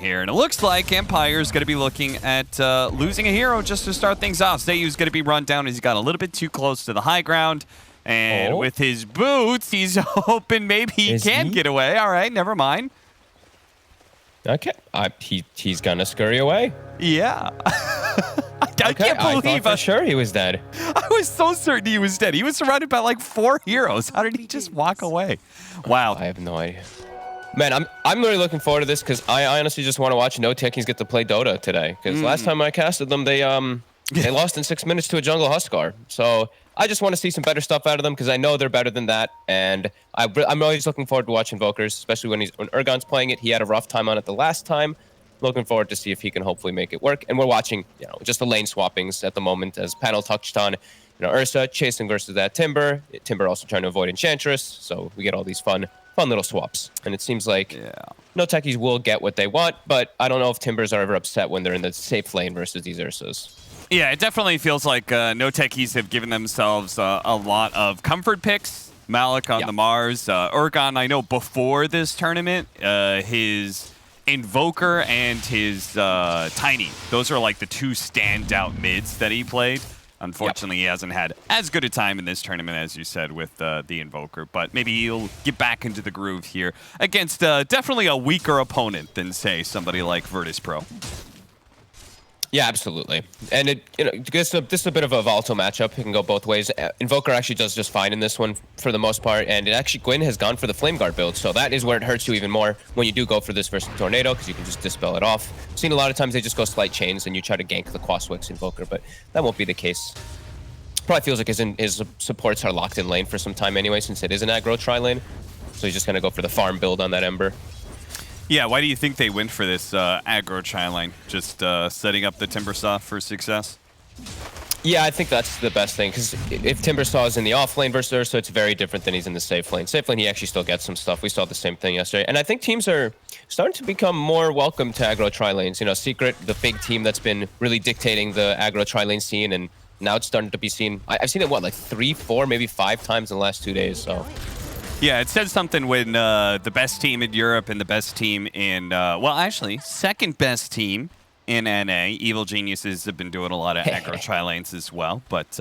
here. And it looks like Empire's going to be looking at losing a hero just to start things off. Zayu's going to be run down as he got a little bit too close to the high ground. And with his boots, he's hoping maybe he can get away. All right, never mind. Okay, he's gonna scurry away. Yeah. I can't believe I thought for sure he was dead. I was so certain he was dead. He was surrounded by like 4 heroes. How did he just walk away? Wow. I have no idea. Man, I'm really looking forward to this because I honestly just want to watch NoTechies get to play Dota today. Because last time I casted them, they lost in 6 minutes to a jungle Huskar. So I just want to see some better stuff out of them because I know they're better than that. And I'm always looking forward to watching Vokers, especially when Urgon's playing it. He had a rough time on it the last time. Looking forward to see if he can hopefully make it work. And we're watching, just the lane swappings at the moment, as Panel touched on. Ursa chasing versus that Timber. Timber also trying to avoid Enchantress. So we get all these fun little swaps. And it seems like NoTechies will get what they want, but I don't know if Timbers are ever upset when they're in the safe lane versus these Ursas. Yeah, it definitely feels like NoTechies have given themselves a lot of comfort picks. Malik on the Mars. Urgon, I know before this tournament, his Invoker and his Tiny. Those are like the 2 standout mids that he played. Unfortunately, he hasn't had as good a time in this tournament, as you said, with the Invoker. But maybe he'll get back into the groove here against definitely a weaker opponent than, say, somebody like Virtus Pro. Yeah, absolutely. And this is a bit of a volatile matchup. It can go both ways. Invoker actually does just fine in this one for the most part. And Gwyn has gone for the Flame Guard build. So that is where it hurts you even more when you do go for this versus Tornado, because you can just dispel it off. I've seen a lot of times they just go Slight Chains and you try to gank the Quaswix Invoker, but that won't be the case. Probably feels like his supports are locked in lane for some time anyway, since it is an aggro tri-lane. So he's just going to go for the farm build on that Ember. Yeah, why do you think they went for this aggro tri-lane? Just setting up the Timbersaw for success? Yeah, I think that's the best thing, because if Timbersaw is in the off lane versus Ursa, it's very different than he's in the safe lane. Safe lane, he actually still gets some stuff. We saw the same thing yesterday. And I think teams are starting to become more welcome to aggro tri-lanes. Secret, the big team that's been really dictating the aggro tri-lane scene, and now it's starting to be seen. I've seen it, like 3, 4, maybe 5 times in the last 2 days, so... Yeah, it says something when the best team in Europe and the best team in, well, actually, second best team in NA, Evil Geniuses have been doing a lot of aggro tri-lanes as well, but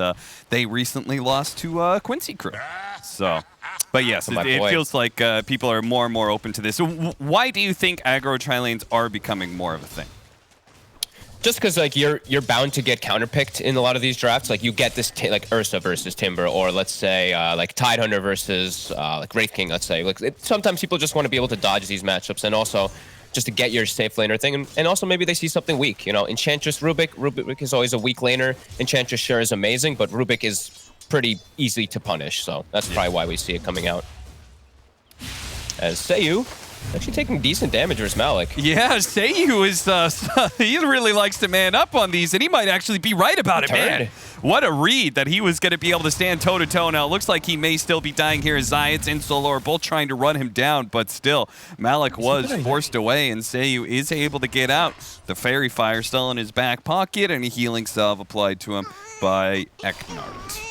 they recently lost to Quincy Crew. So, but yes, it feels like people are more and more open to this. So why do you think aggro tri-lanes are becoming more of a thing? Just because you're bound to get counterpicked in a lot of these drafts. Like you get this like Ursa versus Timber, or let's say like Tidehunter versus like Wraith King. Let's say sometimes people just want to be able to dodge these matchups, and also just to get your safe laner thing. And also maybe they see something weak. Enchantress Rubik. Rubik is always a weak laner. Enchantress sure is amazing, but Rubik is pretty easy to punish. So that's probably why we see it coming out. As Sayu actually taking decent damage versus Malik. Yeah, Sayu is, he really likes to man up on these, and he might actually be right about it, man. What a read that he was going to be able to stand toe-to-toe. Now, it looks like he may still be dying here as Zayats and Solo are both trying to run him down, but still, Malik was forced away, and Sayu is able to get out. The Fairy Fire still in his back pocket, and a healing salve applied to him by Eknart.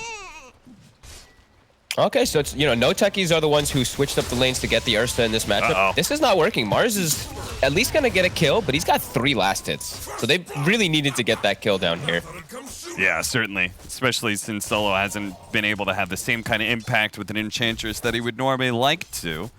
Okay, so it's, NoTechies are the ones who switched up the lanes to get the Ursa in this matchup. This is not working. Mars is at least going to get a kill, but he's got 3 last hits. So they really needed to get that kill down here. Yeah, certainly. Especially since Solo hasn't been able to have the same kind of impact with an Enchantress that he would normally like to.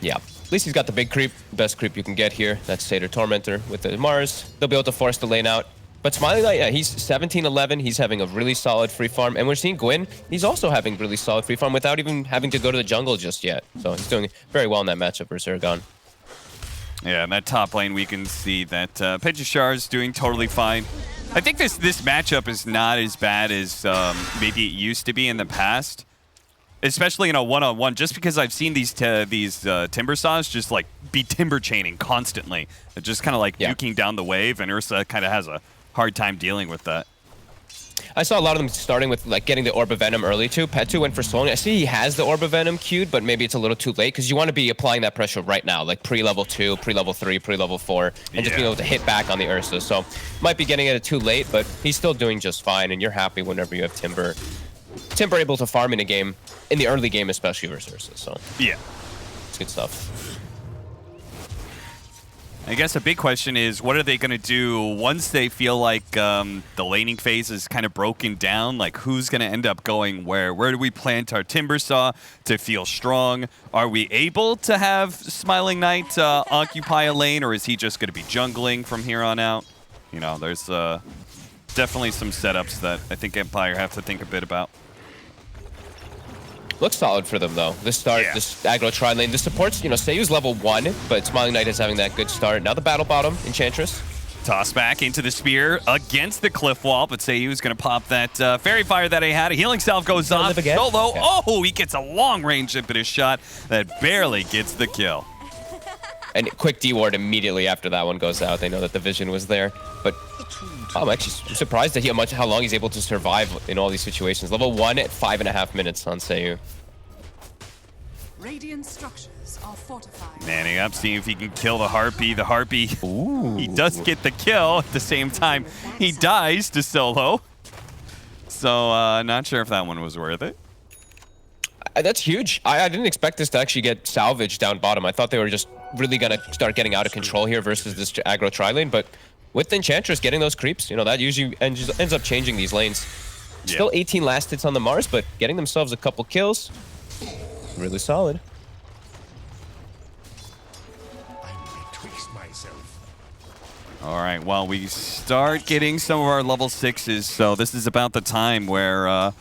Yeah. At least he's got the big creep, best creep you can get here. That's Satyr Tormentor with the Mars. They'll be able to force the lane out. But Smiley Light, yeah, he's 17-11. He's having a really solid free farm. And we're seeing Gwyn, he's also having really solid free farm without even having to go to the jungle just yet. So he's doing very well in that matchup versus Urgon. Yeah, in that top lane, we can see that Pejishar is doing totally fine. I think this matchup is not as bad as maybe it used to be in the past. Especially in a one-on-one, just because I've seen these Timbersaws just like be timber chaining constantly. They're just kind of like nuking down the wave, and Ursa kind of has a hard time dealing with that. I saw a lot of them starting with like getting the Orb of Venom early too. Petu went for Soul. I see he has the Orb of Venom queued, but maybe it's a little too late because you want to be applying that pressure right now, like pre-level 2, pre-level 3, pre-level 4, and just being able to hit back on the Ursa. So might be getting it too late, but he's still doing just fine, and you're happy whenever you have Timber able to farm in a game, in the early game especially versus Ursa. So yeah, it's good stuff. I guess a big question is, what are they going to do once they feel like the laning phase is kind of broken down? Like, who's going to end up going where? Where do we plant our Timbersaw to feel strong? Are we able to have Smiling Knight occupy a lane, or is he just going to be jungling from here on out? You know, there's definitely some setups that I think Empire have to think a bit about. Looks solid for them, though. This start, this aggro tri lane. The supports, you know, Seiyu's level 1, but Smiling Knight is having that good start. Now the battle bottom, Enchantress. Toss back into the spear against the cliff wall, but Seiyu is going to pop that fairy fire that he had. A healing salve goes off. Solo. Okay. Oh, he gets a long-range impetus shot that barely gets the kill. And quick D-ward immediately after that one goes out. They know that the vision was there. But I'm actually surprised to hear how long he's able to survive in all these situations. Level 1 at 5.5 minutes on Seiyu. Radiant structures are fortified. Manning up, seeing if he can kill the Harpy. The Harpy, he does get the kill. At the same time, he dies to Solo. So, not sure if that one was worth it. That's huge. I didn't expect this to actually get salvaged down bottom. I thought they were just really going to start getting out of control here versus this aggro tri-lane. But with the Enchantress getting those creeps, you know, that usually ends up changing these lanes. Yeah. Still 18 last hits on the Mars, but getting themselves a couple kills. Really solid. All right, well, we start getting some of our level 6s, so this is about the time where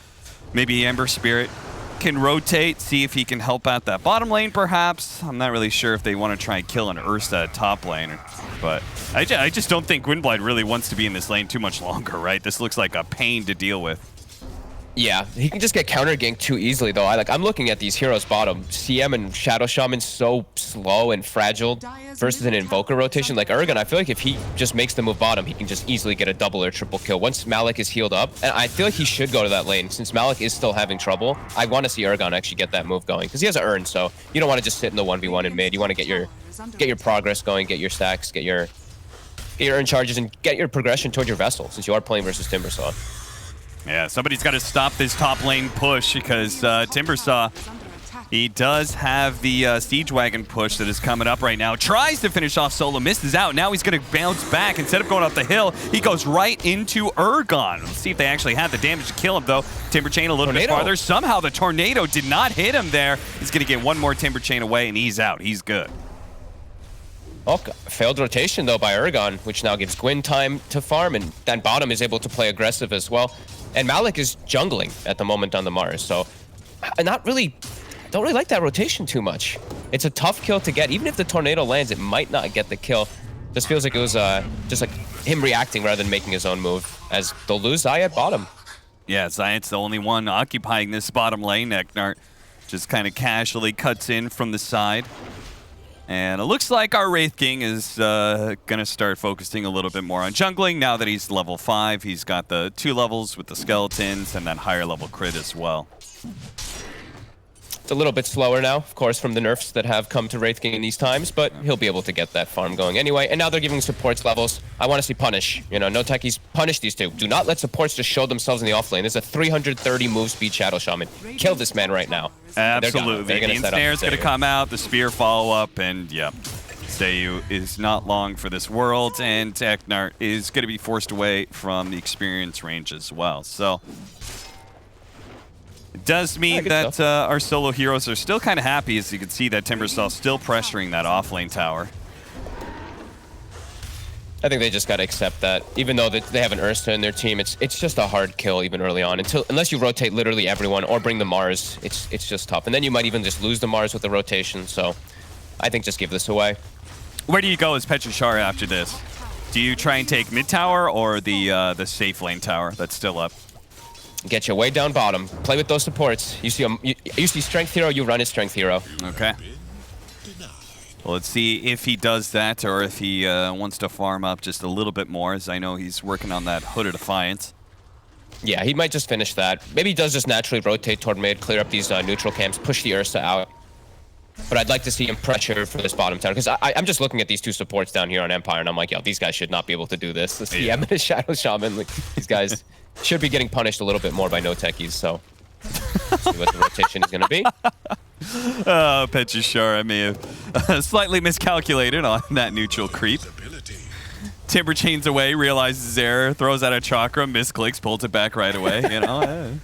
maybe Ember Spirit can rotate, see if he can help out that bottom lane, perhaps. I'm not really sure if they want to try and kill an Ursa at top lane, but I just don't think Gwynblight really wants to be in this lane too much longer, right? This looks like a pain to deal with. Yeah, he can just get counter ganked too easily, though. I'm looking at these heroes bottom. CM and Shadow Shaman so slow and fragile versus an Invoker rotation. Like Urgon, I feel like if he just makes the move bottom, he can just easily get a double or triple kill. Once Malik is healed up, and I feel like he should go to that lane. Since Malik is still having trouble, I want to see Urgon actually get that move going. Because he has an Urn, so you don't want to just sit in the 1v1 in mid. You want to get your progress going, get your stacks, get your Urn charges, and get your progression toward your Vessel, since you are playing versus Timbersaw. Yeah, somebody's got to stop this top lane push because Timbersaw, he does have the Siege Wagon push that is coming up right now. Tries to finish off Solo, misses out. Now he's going to bounce back. Instead of going up the hill, he goes right into Urgon. Let's see if they actually had the damage to kill him, though. Timber Chain a little bit farther. Somehow the Tornado did not hit him there. He's going to get one more Timber Chain away, and he's out. He's good. Oh, failed rotation, though, by Urgon, which now gives Gwyn time to farm, and then bottom is able to play aggressive as well. And Malik is jungling at the moment on the Mars, so I don't really like that rotation too much. It's a tough kill to get. Even if the Tornado lands, it might not get the kill. Just feels like it was just like him reacting rather than making his own move, as they'll lose Zai at bottom. Yeah, Zayat's the only one occupying this bottom lane. Eknart just kind of casually cuts in from the side. And it looks like our Wraith King is going to start focusing a little bit more on jungling. Now that he's level 5, he's got the 2 levels with the skeletons and that higher level crit as well. It's a little bit slower now, of course, from the nerfs that have come to Wraith King in these times, but he'll be able to get that farm going anyway. And now they're giving supports levels. I want to see punish. You know, NoTechies, punish these two. Do not let supports just show themselves in the offlane. There's a 330 move speed Shadow Shaman. Kill this man right now. Absolutely. The Ensnare's going to come out, the spear follow-up, and yep. Seiyu is not long for this world, and Eknart is going to be forced away from the experience range as well. So it does mean that our solo heroes are still kind of happy, as you can see that Timbersaw still pressuring that offlane tower. I think they just got to accept that. Even though they have an Ursa in their team, it's just a hard kill even early on. Unless you rotate literally everyone or bring the Mars, it's just tough. And then you might even just lose the Mars with the rotation. So I think just give this away. Where do you go as Petrichar after this? Do you try and take mid tower or the safe lane tower that's still up? Get you way down bottom. Play with those supports. You see strength hero, you run his strength hero. Okay. Well, let's see if he does that or if he wants to farm up just a little bit more, as I know he's working on that Hood of Defiance. Yeah, he might just finish that. Maybe he does just naturally rotate toward mid, clear up these neutral camps, push the Ursa out. But I'd like to see him pressure for this bottom tower, because I'm just looking at these two supports down here on Empire, and I'm like, yo, these guys should not be able to do this. The CM and the Shadow Shaman, like, these guys should be getting punished a little bit more by NoTechies, so let's see what the rotation is going to be. Petrishar, I may have slightly miscalculated on that neutral creep. Timber chains away, realizes his error, throws out a chakra, misclicks, pulls it back right away. You know,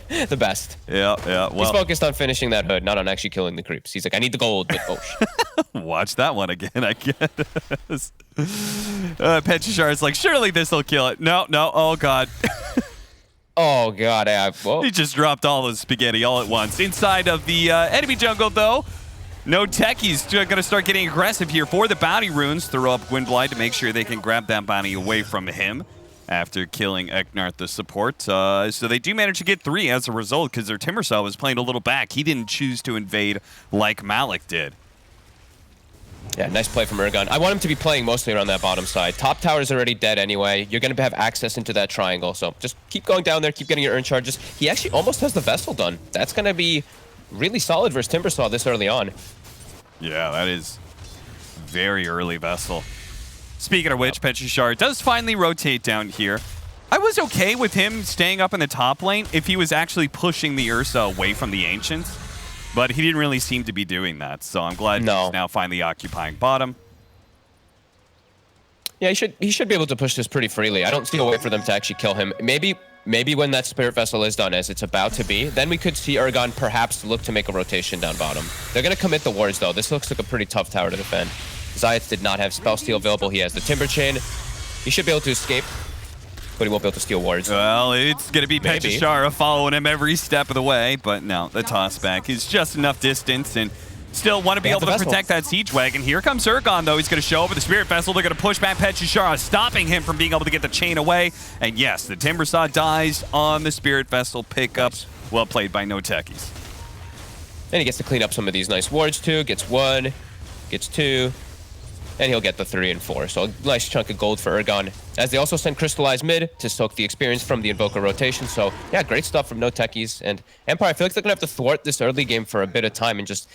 The best. Yeah. Well, he's focused on finishing that hood, not on actually killing the creeps. He's like, I need the gold, but oh shit. Watch that one again, I guess. Petrishar is like, surely this will kill it. No. Oh god. Oh god, whoa. He just dropped all his spaghetti all at once. Inside of the enemy jungle, though, NoTechies going to start getting aggressive here for the bounty runes. Throw up Gwynblight to make sure they can grab that bounty away from him after killing Eknart, the support. So they do manage to get 3 as a result because their Timbersaw was playing a little back. He didn't choose to invade like Malik did. Yeah, nice play from Ergon. I want him to be playing mostly around that bottom side. Top tower is already dead anyway. You're going to have access into that triangle. So just keep going down there, keep getting your urn charges. He actually almost has the Vessel done. That's going to be really solid versus Timbersaw this early on. Yeah, that is very early Vessel. Speaking of which, Petrishar does finally rotate down here. I was okay with him staying up in the top lane if he was actually pushing the Ursa away from the Ancients, but he didn't really seem to be doing that, so I'm glad he's now finally occupying bottom. Yeah, he should be able to push this pretty freely. I don't see a way for them to actually kill him. Maybe when that Spirit Vessel is done, as it's about to be, then we could see Ergon perhaps look to make a rotation down bottom. They're going to commit the wards, though. This looks like a pretty tough tower to defend. Zayat did not have Spell Steal available. He has the Timber Chain. He should be able to escape, but he won't be able to steal wards. Well, it's going to be Petrishara following him every step of the way, but no, the toss back is just enough distance, and still want to be able to protect that Siege Wagon. Here comes Ergon, though. He's going to show up with the Spirit Vessel. They're going to push back Petrishara, stopping him from being able to get the chain away. And yes, the Timbersaw dies on the Spirit Vessel pickup. Well played by NoTechies. And he gets to clean up some of these nice wards, too. Gets 1, gets 2. And he'll get the 3 and 4. So a nice chunk of gold for Ergon. As they also send Crystallized mid to soak the experience from the Invoker rotation. So yeah, great stuff from NoTechies. And Empire, I feel like they're going to have to thwart this early game for a bit of time. And just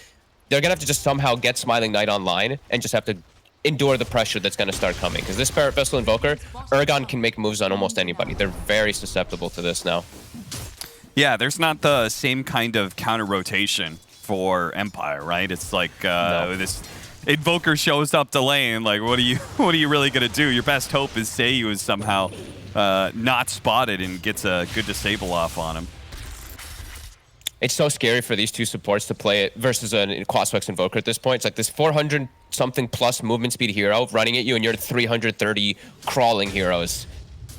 they're going to have to just somehow get Smiling Knight online and just have to endure the pressure that's going to start coming. Because this Spirit Vessel Invoker, Ergon can make moves on almost anybody. They're very susceptible to this now. Yeah, there's not the same kind of counter rotation for Empire, right? It's like this Invoker shows up to lane, like what are you really gonna do? Your best hope is Seiyu is somehow not spotted and gets a good disable off on him. It's so scary for these two supports to play it versus a Quaswex Invoker at this point. It's like this 400 something plus movement speed hero running at you, and you're 330 crawling heroes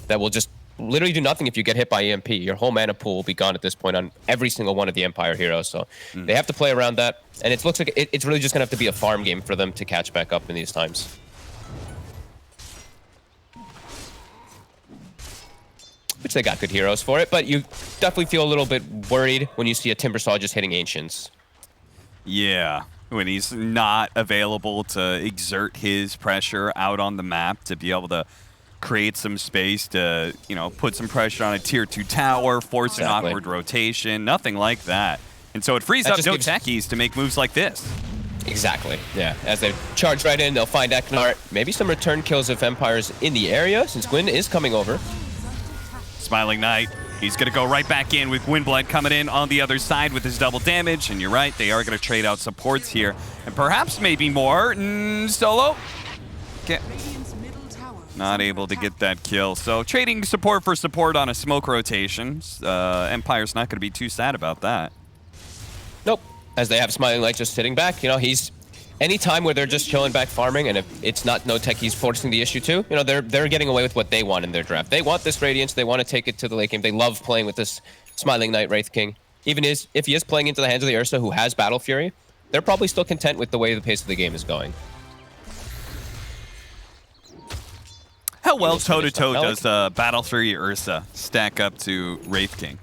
that will just literally do nothing if you get hit by EMP. Your whole mana pool will be gone at this point on every single one of the Empire heroes. So they have to play around that. And it looks like it's really just going to have to be a farm game for them to catch back up in these times. Which they got good heroes for it, but you definitely feel a little bit worried when you see a Timbersaw just hitting Ancients. Yeah, when he's not available to exert his pressure out on the map to be able to create some space to, put some pressure on a tier 2 tower, force an awkward rotation, nothing like that. And so it frees up NoTechies to make moves like this. Exactly, yeah. As they charge right in, they'll find Eknart. Maybe some return kills if Empire's in the area, since Gwyn is coming over. Smiling Knight, he's going to go right back in with Gwynblight coming in on the other side with his double damage. And you're right, they are going to trade out supports here. And perhaps maybe more. Solo. Not able to get that kill. So trading support for support on a smoke rotation. Empire's not going to be too sad about that. Nope. As they have Smiling Light just sitting back, he's any time where they're just chilling back farming, and if it's not NoTechies forcing the issue too, they're getting away with what they want in their draft. They want this Radiance. They want to take it to the late game. They love playing with this Smiling Knight Wraith King. Even if he is playing into the hands of the Ursa, who has Battle Fury, they're probably still content with the way the pace of the game is going. How well toe-to-toe does Battle Fury Ursa stack up to Wraith King?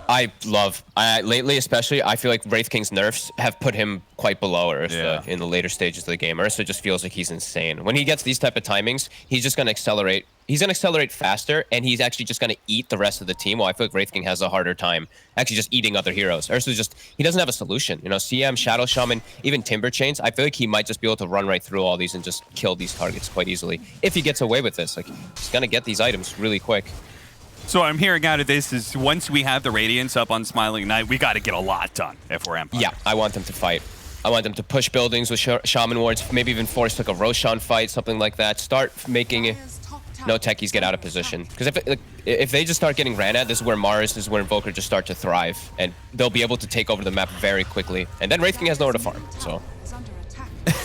Lately especially, I feel like Wraith King's nerfs have put him quite below Ursa in the later stages of the game. Ursa just feels like he's insane. When he gets these type of timings, he's just going to accelerate. He's going to accelerate faster, and he's actually just going to eat the rest of the team. While I feel like Wraith King has a harder time actually just eating other heroes. Ursa he doesn't have a solution. CM, Shadow Shaman, even Timber Chains, I feel like he might just be able to run right through all these and just kill these targets quite easily. If he gets away with this, he's going to get these items really quick. So what I'm hearing out of this is once we have the Radiance up on Smiling Knight, we got to get a lot done if we're Empire. Yeah, I want them to fight. I want them to push buildings with Shaman Wards, maybe even force like a Roshan fight, something like that. Start making NoTechies get out of position. Because if they just start getting ran at, this is where Mars, this is where Invoker just start to thrive. And they'll be able to take over the map very quickly. And then Wraith King has nowhere to farm, so...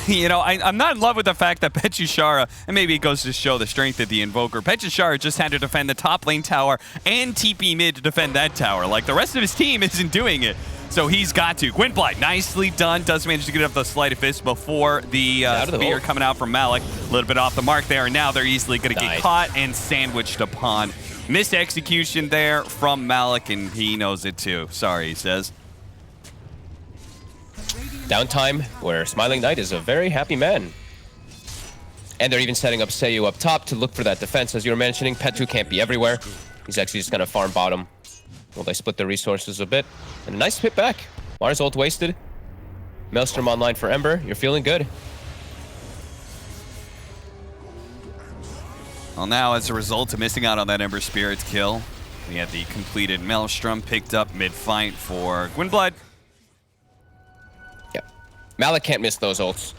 You know, I'm not in love with the fact that Petchushara, and maybe it goes to show the strength of the Invoker, Petchushara just had to defend the top lane tower and TP mid to defend that tower. Like, the rest of his team isn't doing it. So he's got to. Gwynblight, nicely done. Does manage to get up the Sleight of Fist before the spear coming out from Malik. A little bit off the mark there, and now they're easily going to get caught and sandwiched upon. Missed execution there from Malik, and he knows it too. Sorry, he says. Downtime, where Smiling Knight is a very happy man. And they're even setting up Seiyu up top to look for that defense. As you were mentioning, Petu can't be everywhere. He's actually just going to farm bottom. Well, they split the resources a bit. And a nice hit back. Mars ult wasted. Maelstrom online for Ember. You're feeling good. Well, now as a result of missing out on that Ember Spirit kill, we had the completed Maelstrom picked up mid-fight for Gwynblight. Yeah. Malik can't miss those ults.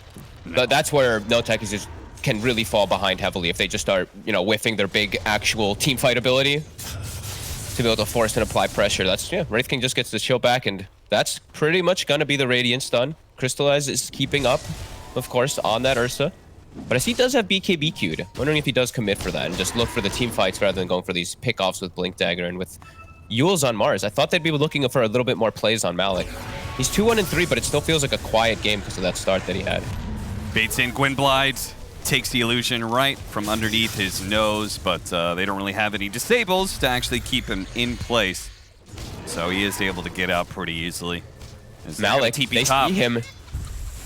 No. That's where NoTechies just can really fall behind heavily if they just start, you know, whiffing their big actual team fight ability. To be able to force and apply pressure. That's, yeah, Wraith King just gets the shield back, and that's pretty much going to be the Radiance done. Crystallize is keeping up, of course, on that Ursa. But I see he does have BKB queued. Wondering if he does commit for that and just look for the team fights rather than going for these pickoffs with Blink Dagger and with Yules on Mars. I thought they'd be looking for a little bit more plays on Malik. He's 2-1-3, but it still feels like a quiet game because of that start that he had. Baits in Gwynblight. Takes the illusion right from underneath his nose, but they don't really have any disables to actually keep him in place. So he is able to get out pretty easily. Malik, they see him.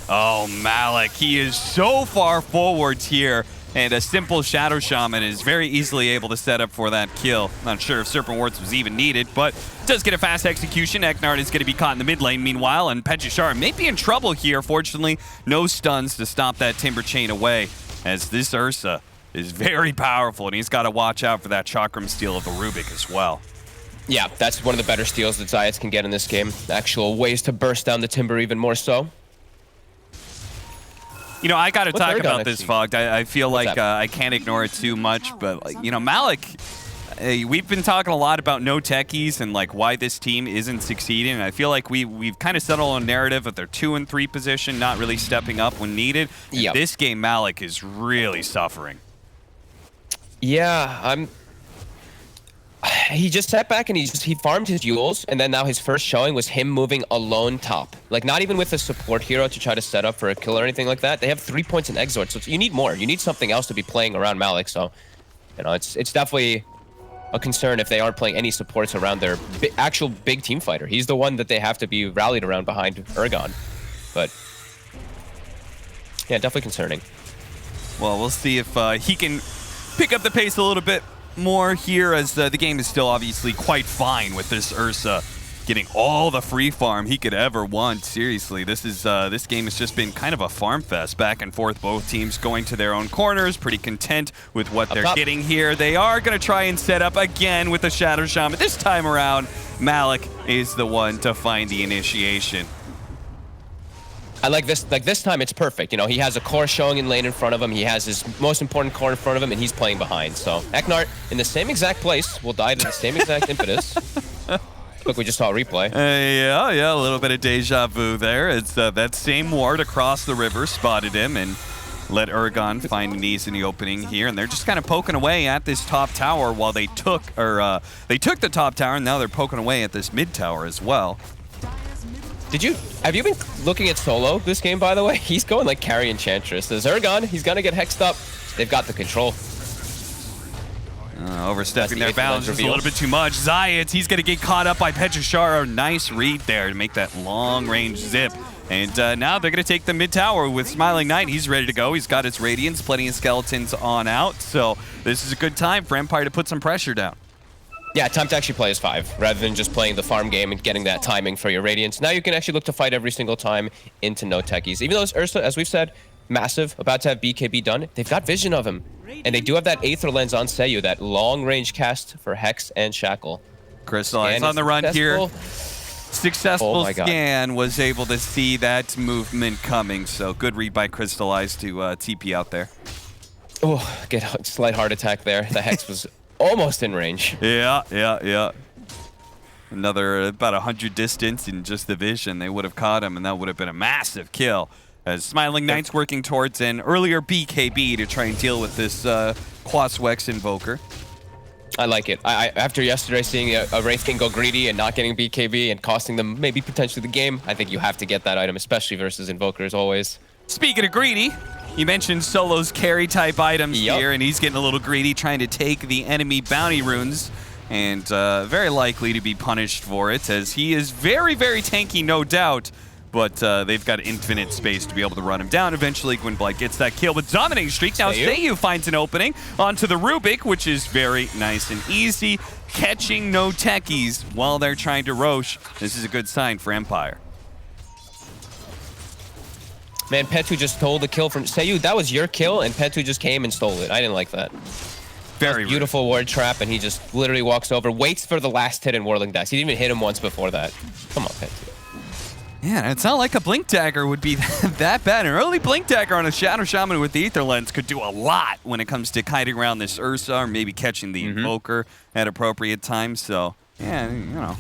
Oh, Malik, he is so far forwards here, and a simple Shadow Shaman is very easily able to set up for that kill. Not sure if Serpent Wards was even needed, but does get a fast execution. Eknard is going to be caught in the mid lane meanwhile, and Petchushara may be in trouble here. Fortunately, no stuns to stop that Timber Chain away, as this Ursa is very powerful, and he's got to watch out for that Chakram steal of the Rubik as well. Yeah, that's one of the better steals that Zayats can get in this game. Actual ways to burst down the Timber even more so. You know, I got to talk about this, Fogged. I feel like I can't ignore it too much, but, like, you know, Malik, we've been talking a lot about NoTechies and, like, why this team isn't succeeding, and I feel like we've kind of settled on a narrative of their 2-3 position, not really stepping up when needed. Yep. This game, Malik is really suffering. Yeah, he just sat back and he farmed his Yules, and then now his first showing was him moving alone top. Like, not even with a support hero to try to set up for a kill or anything like that. They have 3 points in Exort, so you need more. You need something else to be playing around Malik, so, you know, it's definitely a concern if they aren't playing any supports around their actual big team fighter. He's the one that they have to be rallied around behind Urgon. But, yeah, definitely concerning. Well, we'll see if he can pick up the pace a little bit more here, as the game is still obviously quite fine with this Ursa getting all the free farm he could ever want. Seriously, this game has just been kind of a farm fest, back and forth, both teams going to their own corners, pretty content with what they're getting here. They are going to try and set up again with the Shadow Shaman. This time around, Malik is the one to find the initiation. I like this time it's perfect. You know, he has a core showing in lane in front of him. He has his most important core in front of him, and he's playing behind. So Eknart in the same exact place will die to the same exact impetus. Look, we just saw a replay. Yeah, a little bit of deja vu there. It's that same ward across the river spotted him and let Urgon find an ease in the opening here. And they're just kind of poking away at this top tower while they took the top tower, and now they're poking away at this mid tower as well. Have you been looking at solo this game, by the way? He's going like carry Enchantress. There's Urgon. He's going to get hexed up. They've got the control. Overstepping their bounds just a little bit too much. Zayats, he's going to get caught up by Petchushara. Nice read there to make that long-range zip. And now they're going to take the mid tower with Smiling Knight. He's ready to go. He's got his Radiance, plenty of skeletons on out. So this is a good time for Empire to put some pressure down. Yeah, time to actually play as 5, rather than just playing the farm game and getting that timing for your Radiance. Now you can actually look to fight every single time into NoTechies. Even though it's Ursa, as we've said, massive, about to have BKB done, they've got vision of him. And they do have that Aether Lens on Seiyu, that long-range cast for Hex and Shackle. Crystallize on the run here. Successful Oh scan, was able to see that movement coming. So good read by Crystallize to TP out there. Oh, get a slight heart attack there. The Hex was almost in range. Yeah. Another about 100 distance in just the vision. They would have caught him, and that would have been a massive kill. As Smiling Knight's working towards an earlier BKB to try and deal with this Quaswex Invoker. I like it. After yesterday seeing a Wraith King go greedy and not getting BKB and costing them maybe potentially the game, I think you have to get that item, especially versus Invokers always. Speaking of greedy, you mentioned Solo's carry type items here, and he's getting a little greedy trying to take the enemy bounty runes, and very likely to be punished for it, as he is very, very tanky, no doubt. But they've got infinite space to be able to run him down. Eventually, Gwynblight gets that kill with Dominating Streak. Now, Seiyu finds an opening onto the Rubik, which is very nice and easy. Catching NoTechies while they're trying to Roche. This is a good sign for Empire. Man, Petu just stole the kill from Seiyu. That was your kill, and Petu just came and stole it. I didn't like that. Very beautiful ward trap, and he just literally walks over, waits for the last hit in Whirling Dice. He didn't even hit him once before that. Come on, Petu. Yeah, it's not like a Blink Dagger would be that bad. An early Blink Dagger on a Shadow Shaman with the Aether Lens could do a lot when it comes to kiting around this Ursa or maybe catching the Invoker at appropriate times. So, yeah, you know.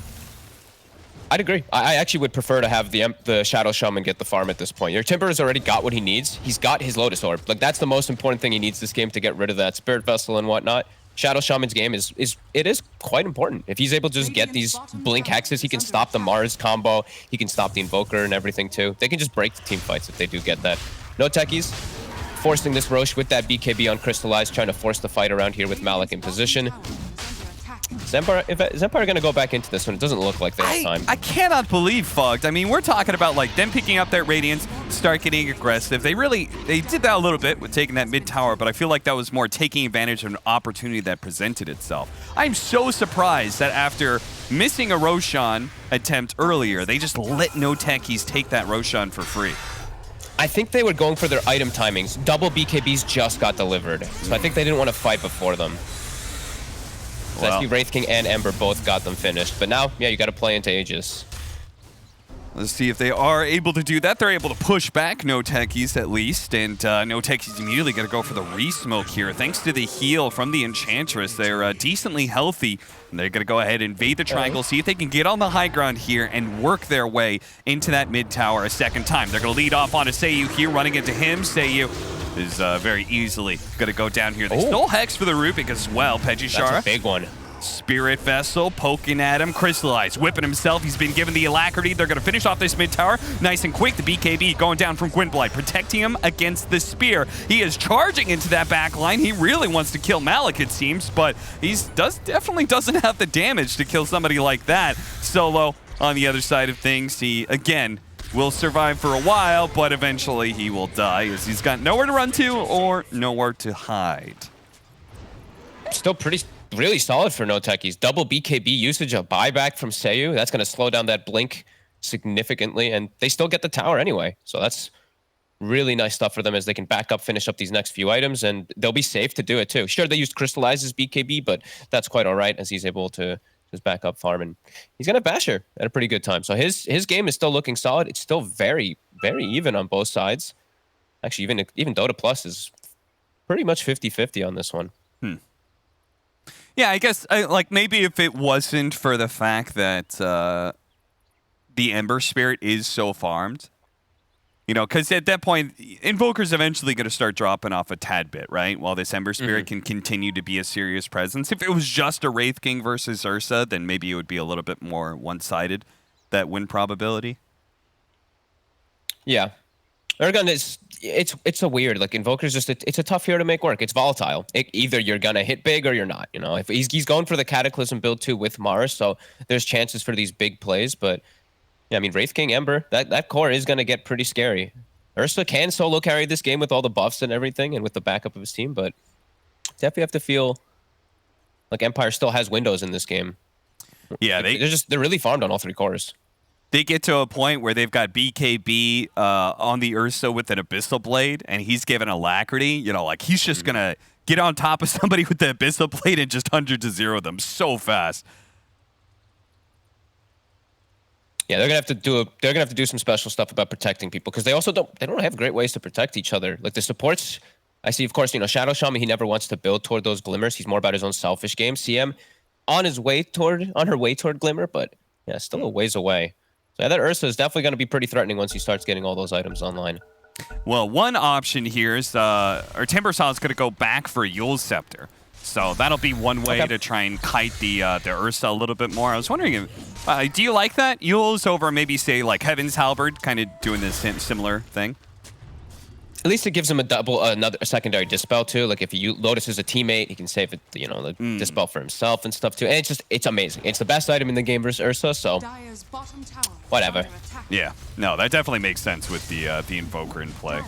I'd agree. I actually would prefer to have the Shadow Shaman get the farm at this point. Your Timber has already got what he needs. He's got his Lotus Orb. Like, that's the most important thing he needs this game to get rid of that Spirit Vessel and whatnot. Shadow Shaman's game is quite important. If he's able to just get these Blink Hexes, he can stop the Mars combo. He can stop the Invoker and everything too. They can just break the team fights if they do get that. NoTechies forcing this Roche with that BKB on Crystallize, trying to force the fight around here with Malik in position. Is Empire going to go back into this one? It doesn't look like they have time. I cannot believe Fugged. I mean, we're talking about like them picking up that Radiance, start getting aggressive. They did that a little bit with taking that mid tower, but I feel like that was more taking advantage of an opportunity that presented itself. I'm so surprised that after missing a Roshan attempt earlier, they just let NoTechies take that Roshan for free. I think they were going for their item timings. Double BKBs just got delivered, so I think they didn't want to fight before them. Well, I see Wraith King and Ember both got them finished. But now, yeah, you got to play into Aegis. Let's see if they are able to do that. They're able to push back NoTechies at least. And NoTechies immediately going to go for the re-smoke here. Thanks to the heal from the Enchantress, they're decently healthy. And they're going to go ahead and invade the triangle, see if they can get on the high ground here and work their way into that mid tower a second time. They're going to lead off onto Seiyu here, running into him. Seiyu is very easily going to go down here. They stole Hex for the Rubik as well. Pejishara. That's a big one. Spirit Vessel poking at him. Crystallize, whipping himself. He's been given the alacrity. They're going to finish off this mid tower nice and quick. The BKB going down from Gwynblight, protecting him against the spear. He is charging into that back line. He really wants to kill Malik, it seems, but he definitely doesn't have the damage to kill somebody like that. Solo on the other side of things. He, again, will survive for a while, but eventually he will die as he's got nowhere to run to or nowhere to hide. Still really solid for NoTechies. Double BKB usage, a buyback from Seiyu. That's going to slow down that blink significantly, and they still get the tower anyway. So that's really nice stuff for them as they can back up, finish up these next few items, and they'll be safe to do it too. Sure, they used Crystallizes BKB, but that's quite all right as he's able to just back up farm, and he's going to bash her at a pretty good time. So his game is still looking solid. It's still very, very even on both sides. Actually, even Dota Plus is pretty much 50-50 on this one. Yeah, I guess like maybe if it wasn't for the fact that the Ember Spirit is so farmed, you know, because at that point, Invoker's eventually going to start dropping off a tad bit, right? While this Ember Spirit can continue to be a serious presence. If it was just a Wraith King versus Ursa, then maybe it would be a little bit more one-sided, that win probability. Yeah. Ergun is it's a weird, like, Invoker's just it's a tough hero to make work. It's volatile. Either you're gonna hit big or you're not. You know, if he's going for the Cataclysm build too with Mars, so there's chances for these big plays. But yeah, I mean, Wraith King Ember, that core is gonna get pretty scary. Ursa can solo carry this game with all the buffs and everything, and with the backup of his team, but definitely have to feel like Empire still has windows in this game. Yeah, they're really farmed on all three cores. they get to a point where they've got BKB on the Ursa with an Abyssal Blade, and he's given Alacrity, you know, like he's just going to get on top of somebody with the Abyssal Blade and just 100-0 them so fast. Yeah, they're gonna have to do some special stuff about protecting people, because they don't have great ways to protect each other. Like the supports, I see, of course, you know, Shadow Shaman, he never wants to build toward those glimmers. He's more about his own selfish game. CM on her way toward Glimmer, but yeah, still a ways away. So yeah, that Ursa is definitely going to be pretty threatening once he starts getting all those items online. Well, one option here is our Timbersaw is going to go back for Yule's Scepter. So that'll be one way to try and kite the Ursa a little bit more. I was wondering, if, do you like that? Yule's over maybe, say, like Heaven's Halberd, kind of doing this similar thing? At least it gives him a secondary dispel too. Like if Lotus is a teammate, he can save it, you know, the dispel for himself and stuff too. And it's amazing. It's the best item in the game versus Ursa, so whatever. Yeah, no, that definitely makes sense with the Invoker in play.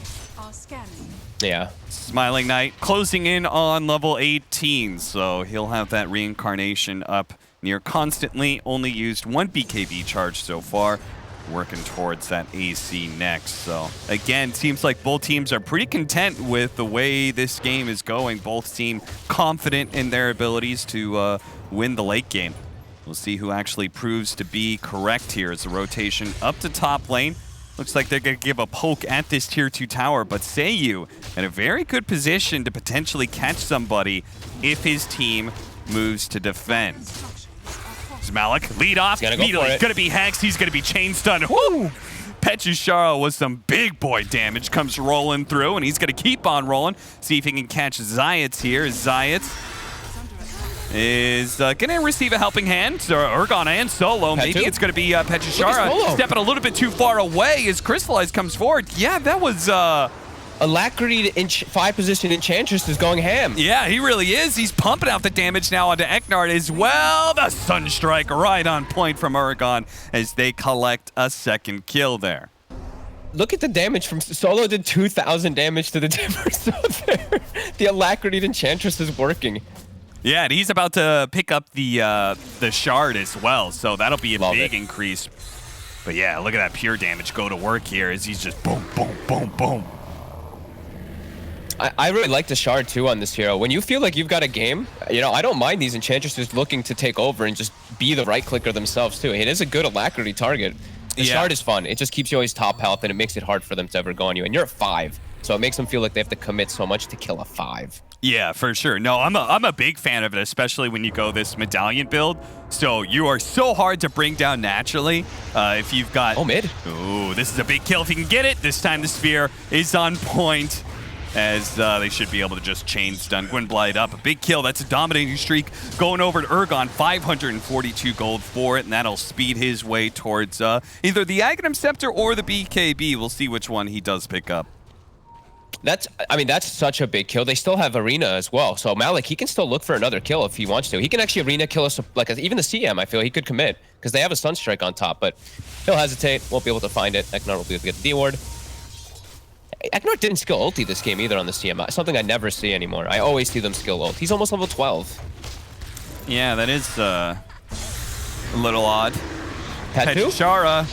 Yeah. Smiling Knight closing in on level 18, so he'll have that reincarnation up near constantly. Only used one BKB charge so far. Working towards that AC next. So again, seems like both teams are pretty content with the way this game is going. Both seem confident in their abilities to win the late game. We'll see who actually proves to be correct here as the rotation up to top lane. Looks like they're going to give a poke at this tier 2 tower, but Seiyu in a very good position to potentially catch somebody if his team moves to defend. Malik, lead off, immediately gonna be hexed, he's gonna be chain stunned. Woo! Pechushara with some big boy damage comes rolling through, and he's gonna keep on rolling. See if he can catch Zayats here. Zayats is gonna receive a helping hand. So Urgon and Solo, maybe it's gonna be Pechushara stepping a little bit too far away as Crystallize comes forward. Yeah, that was Alacrity in 5 position Enchantress is going ham. Yeah, he really is. He's pumping out the damage now onto Eknard as well. The Sunstrike right on point from Urgon as they collect a second kill there. Look at the damage from Solo. Did 2,000 damage to the Timbersaw there. The Alacrity Enchantress is working. Yeah, and he's about to pick up the shard as well, so that'll be a big increase. But yeah, look at that pure damage go to work here as he's just boom, boom, boom, boom. I really like the shard too on this hero. When you feel like you've got a game, you know, I don't mind these Enchantresses looking to take over and just be the right clicker themselves too. It is a good Alacrity target. The shard is fun. It just keeps you always top health, and it makes it hard for them to ever go on you. And you're at 5, so it makes them feel like they have to commit so much to kill a 5. Yeah, for sure. No, I'm a big fan of it, especially when you go this medallion build. So you are so hard to bring down naturally if you've got... Oh, mid. Ooh, this is a big kill if you can get it. This time the spear is on point, as they should be able to just chain stun Gwynblight up. A big kill. That's a dominating streak going over to Urgon. 542 gold for it, and that'll speed his way towards either the Aghanim Scepter or the BKB. We'll see which one he does pick up. That's such a big kill. They still have Arena as well. So Malik, he can still look for another kill if he wants to. He can actually Arena kill us, like even the CM, I feel he could commit, because they have a Sunstrike on top, but he'll hesitate, won't be able to find it. Eknard will be able to get the D-ward. Eknard didn't skill ulti this game either on the CM. Something I never see anymore. I always see them skill ult. He's almost level 12. Yeah, that is a little odd. Pechushara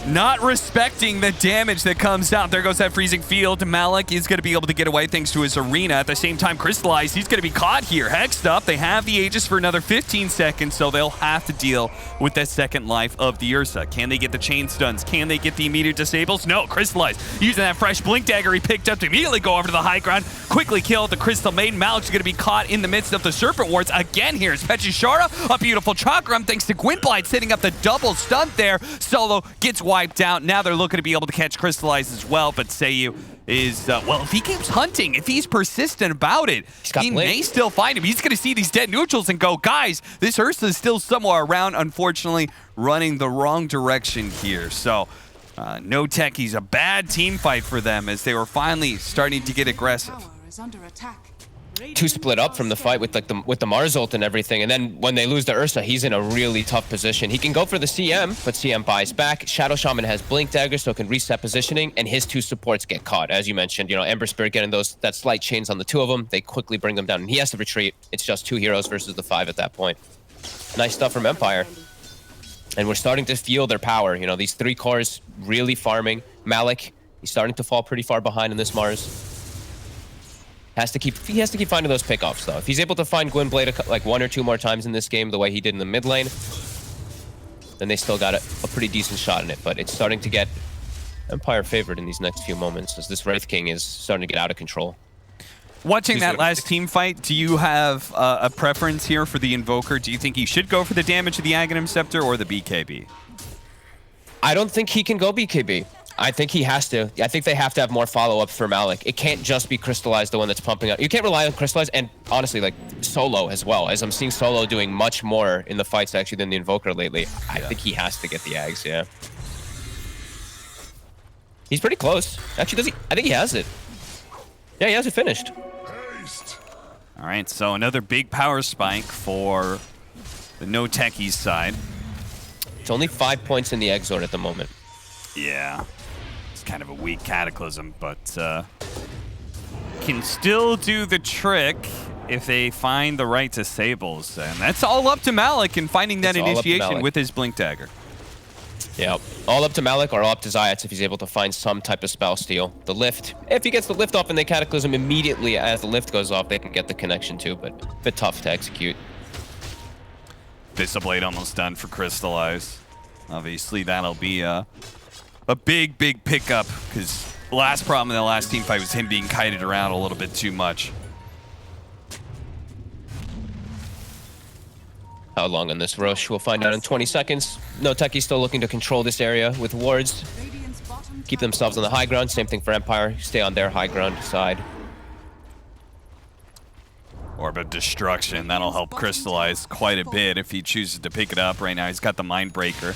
not respecting the damage that comes out. There goes that freezing field. Malik is going to be able to get away thanks to his Arena. At the same time, Crystallize, he's going to be caught here. Hexed up. They have the Aegis for another 15 seconds, so they'll have to deal with that second life of the Ursa. Can they get the chain stuns? Can they get the immediate disables? No, Crystallize using that fresh Blink Dagger he picked up to immediately go over to the high ground, quickly kill the Crystal Maiden. Malik's going to be caught in the midst of the Serpent Wards. Again, here's Pechushara, a beautiful Chakram thanks to Gwynblight setting up the double stunt there. Solo gets wiped out. Now they're looking to be able to catch Crystallize as well, but Seiyu is, well, if he keeps hunting, if he's persistent about it, he may still find him. He's going to see these dead neutrals and go, guys, this Ursa is still somewhere around, unfortunately, running the wrong direction here. So, NoTechies, a bad team fight for them as they were finally starting to get aggressive. Two split up from the fight with the Mars ult and everything, and then when they lose the Ursa, he's in a really tough position. He can go for the CM, but CM buys back. Shadow Shaman has Blink Dagger, so it can reset positioning, and his 2 supports get caught. As you mentioned, you know, Ember Spirit getting that slight chains on the 2 of them, they quickly bring them down, and he has to retreat. It's just 2 heroes versus the 5 at that point. Nice stuff from Empire. And we're starting to feel their power. You know, these 3 cores really farming. Malik, he's starting to fall pretty far behind in this Mars. He has to keep finding those pickoffs, though. If he's able to find Gwynblade like 1 or 2 more times in this game, the way he did in the mid lane, then they still got a pretty decent shot in it. But it's starting to get Empire favored in these next few moments, as this Wraith King is starting to get out of control. Watching that last team fight, do you have a preference here for the Invoker? Do you think he should go for the damage of the Aghanim Scepter or the BKB? I don't think he can go BKB. I think he has to. I think they have to have more follow-up for Malik. It can't just be Crystallize, the one that's pumping out. You can't rely on Crystallize, and honestly, like, Solo as well. As I'm seeing Solo doing much more in the fights, actually, than the Invoker lately. I think he has to get the Ags, yeah. He's pretty close. Actually, does he? I think he has it. Yeah, he has it finished. All right, so another big power spike for the NoTechies side. It's only 5 points in the Exort at the moment. Yeah, it's kind of a weak Cataclysm, but can still do the trick if they find the right disables. And that's all up to Malik in finding that initiation with his Blink Dagger. Yeah, all up to Malik or all up to Zayats if he's able to find some type of spell steal. The lift, if he gets the lift off and they Cataclysm immediately as the lift goes off, they can get the connection too, but a bit tough to execute. Blade almost done for Crystallize. Obviously, that'll be a big, big pickup, because the last problem in the last team fight was him being kited around a little bit too much. How long on this Rosh? We'll find out in 20 seconds. NoTechies still looking to control this area with wards. Keep themselves on the high ground. Same thing for Empire. Stay on their high ground side. Orb of Destruction. That'll help Crystallize quite a bit if he chooses to pick it up right now. He's got the Mindbreaker.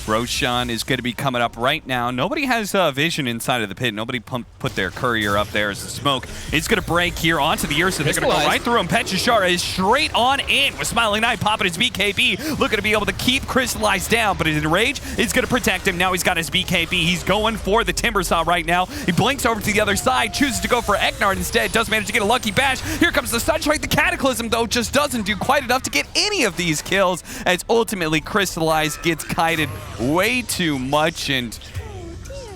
Roshan is going to be coming up right now. Nobody has vision inside of the pit. Nobody put their courier up there as the smoke. It's going to break here onto the Ursa. They're going to go right through him. Petchashara is straight on in with Smiling Knight popping his BKB. Looking to be able to keep Crystallize down, but his Enrage is going to protect him. Now he's got his BKB. He's going for the Timbersaw right now. He blinks over to the other side, chooses to go for Eknard instead. Does manage to get a lucky bash. Here comes the Sunstrike. The Cataclysm, though, just doesn't do quite enough to get any of these kills, as ultimately Crystallize gets kited way too much. And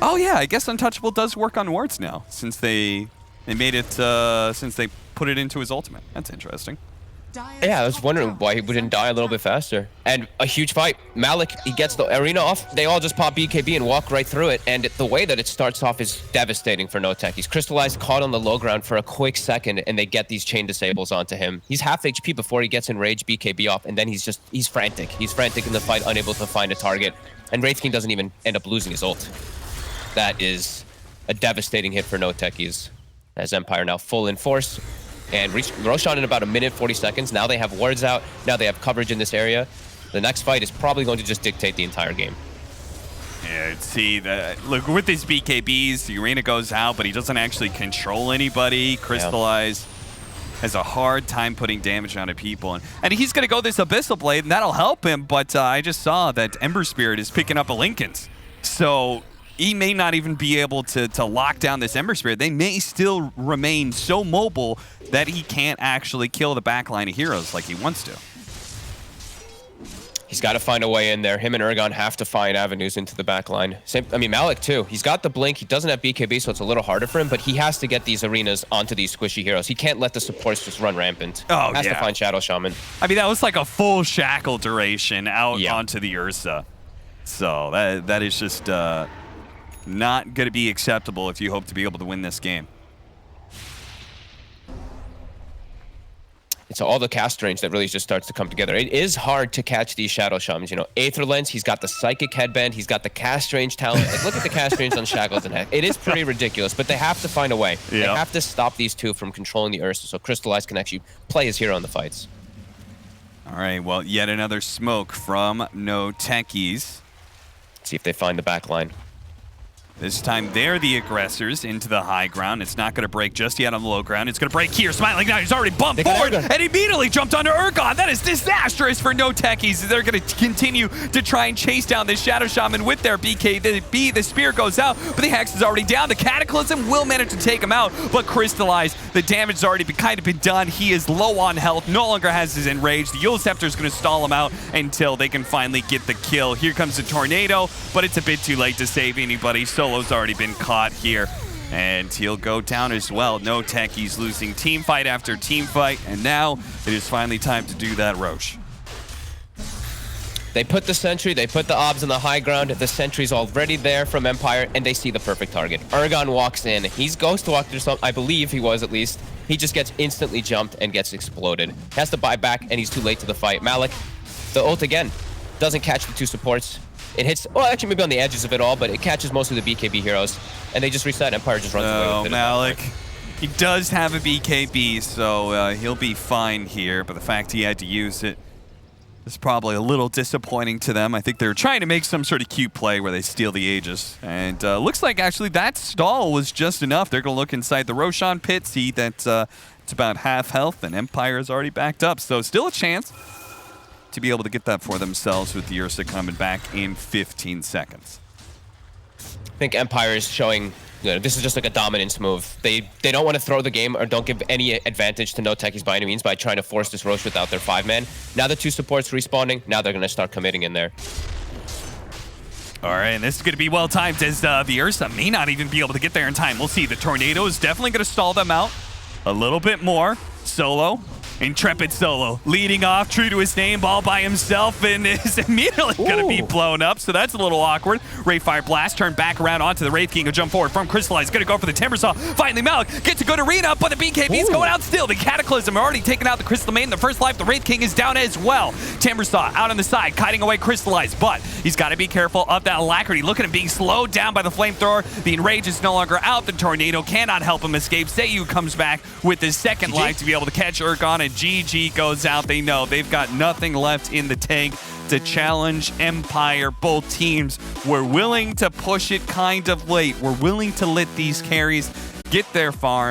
oh yeah, I guess Untouchable does work on wards now, since they made it since they put it into his ultimate. That's interesting. Yeah, I was wondering why he wouldn't die a little bit faster. And a huge fight. Malik, he gets the arena off. They all just pop BKB and walk right through it. And the way that it starts off is devastating for NoTechies. Crystallized caught on the low ground for a quick second, and they get these chain disables onto him. He's half HP before he gets Enraged BKB off, and then he's frantic. He's frantic in the fight, unable to find a target. And Wraith King doesn't even end up losing his ult. That is a devastating hit for NoTechies, as Empire now full in force. And Roshan in about 1 minute 40 seconds. Now they have wards out. Now they have coverage in this area. The next fight is probably going to just dictate the entire game. Yeah, see, look, with his BKBs, the arena goes out, but he doesn't actually control anybody. Crystallize has a hard time putting damage onto people. And he's going to go this Abyssal Blade, and that'll help him. But I just saw that Ember Spirit is picking up a Linken's. So he may not even be able to lock down this Ember Spirit. They may still remain so mobile that he can't actually kill the backline of heroes like he wants to. He's got to find a way in there. Him and Urgon have to find avenues into the backline. Malik too. He's got the blink. He doesn't have BKB, so it's a little harder for him, but he has to get these arenas onto these squishy heroes. He can't let the supports just run rampant. Oh, has to find Shadow Shaman. I mean, that was like a full shackle duration out onto the Ursa. So that is just not going to be acceptable if you hope to be able to win this game. It's all the cast range that really just starts to come together. It is hard to catch these Shadow Shamans. You know, Aether Lens, he's got the Psychic Headband, he's got the cast range talent. Like, look at the cast range on Shackles and Heck. It is pretty ridiculous, but they have to find a way. Yep. They have to stop these two from controlling the Ursa so Crystallize can actually play his hero in the fights. All right, well, yet another smoke from NoTechies. See if they find the back line. This time they're the aggressors into the high ground. It's not going to break just yet on the low ground. It's going to break here. Smiling now. He's already bumped forward and immediately jumped onto Urgon. That is disastrous for NoTechies. They're going to continue to try and chase down this Shadow Shaman with their BKB. The spear goes out, but the Hex is already down. The Cataclysm will manage to take him out, but Crystallize, the damage has already been done. He is low on health, no longer has his Enrage. The Eul Scepter is going to stall him out until they can finally get the kill. Here comes the Tornado, but it's a bit too late to save anybody. Solo's already been caught here, and he'll go down as well. NoTechies losing team fight after team fight, and now it is finally time to do that Roche. They put the sentry, they put the obs on the high ground. The sentry's already there from Empire, and they see the perfect target. Urgon walks in. He's ghost walked or something. I believe he was, at least. He just gets instantly jumped and gets exploded. Has to buy back, and he's too late to the fight. Malik, the ult again, doesn't catch the two supports. It hits, well, actually maybe on the edges of it all, but it catches most of the BKB heroes, and they just reset. Empire just runs away with it. Malik, he does have a BKB, so he'll be fine here, but the fact he had to use it is probably a little disappointing to them. I think they're trying to make some sort of cute play where they steal the Aegis, and looks like actually that stall was just enough. They're going to look inside the Roshan pit, see that it's about half health, and Empire is already backed up, so still a chance to be able to get that for themselves with the Ursa coming back in 15 seconds. I think Empire is showing, this is just like a dominance move. They don't want to throw the game or don't give any advantage to NoTechies by any means by trying to force this Roche without their 5-man. Now the two supports respawning. Now they're going to start committing in there. All right, and this is going to be well timed as the Ursa may not even be able to get there in time. We'll see. The Tornado is definitely going to stall them out a little bit more. Solo. Intrepid Solo leading off, true to his name, all by himself, and is immediately going to be blown up, so that's a little awkward. Wraithfire Blast turned back around onto the Wraith King, a jump forward from Crystallize, going to go for the Timbersaw. Finally, Malik gets a good arena, but the BKB's going out still. The Cataclysm already taken out the Crystal Main. The first life, the Wraith King is down as well. Timbersaw out on the side, kiting away Crystallize, but he's got to be careful of that Alacrity. Look at him being slowed down by the Flamethrower. The Enrage is no longer out. The Tornado cannot help him escape. Seiyu comes back with his second life to be able to catch Urgon, and GG goes out. They know they've got nothing left in the tank to challenge Empire. Both teams were willing to push it kind of late. We're willing to let these carries get their farm.